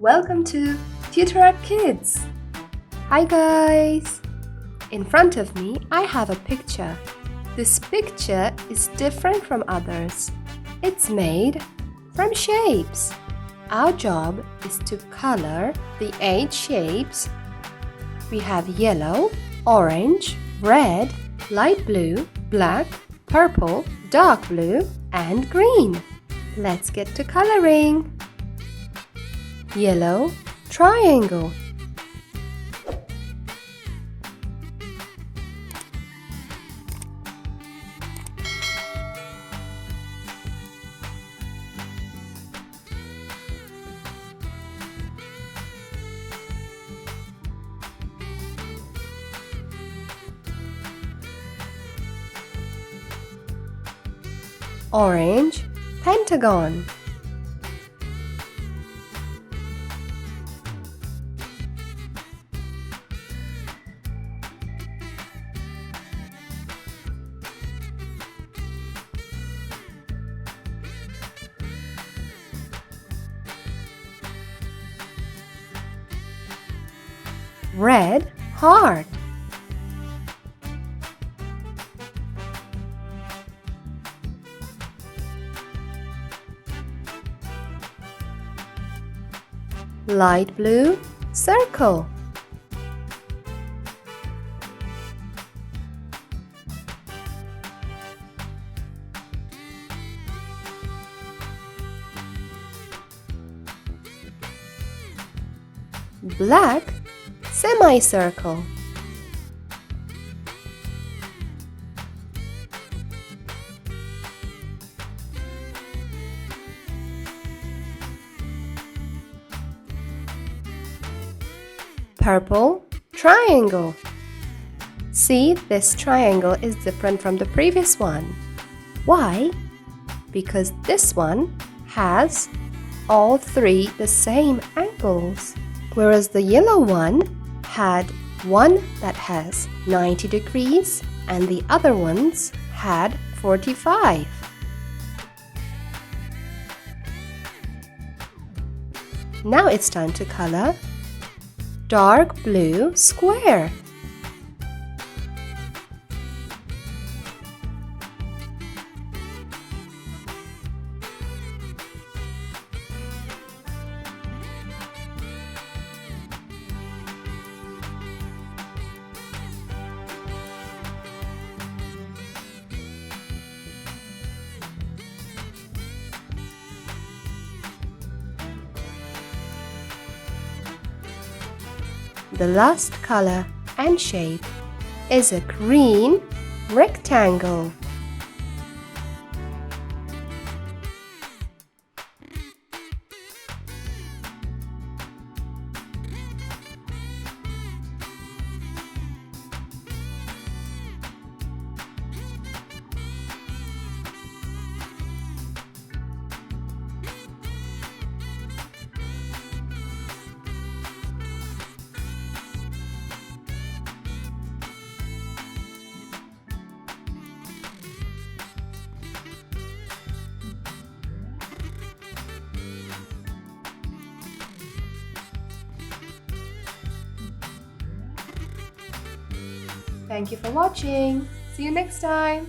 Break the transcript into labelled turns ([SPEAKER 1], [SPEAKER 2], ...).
[SPEAKER 1] Welcome to Tutorak Kids! Hi guys! In front of me, I have a picture. This picture is different from others. It's made from shapes. Our job is to color the 8 shapes. We have yellow, orange, red, light blue, black, purple, dark blue, and green. Let's get to coloring. Yellow triangle. Orange pentagon. Red heart. Light blue circle. Black semicircle. Purple triangle. See, this triangle is different from the previous one. Why? Because this one has all 3 the same angles, whereas the yellow one had one that has 90 degrees and the other ones had 45. Now it's time to color dark blue square. The last color and shape is a green rectangle. Thank you for watching. See you next time.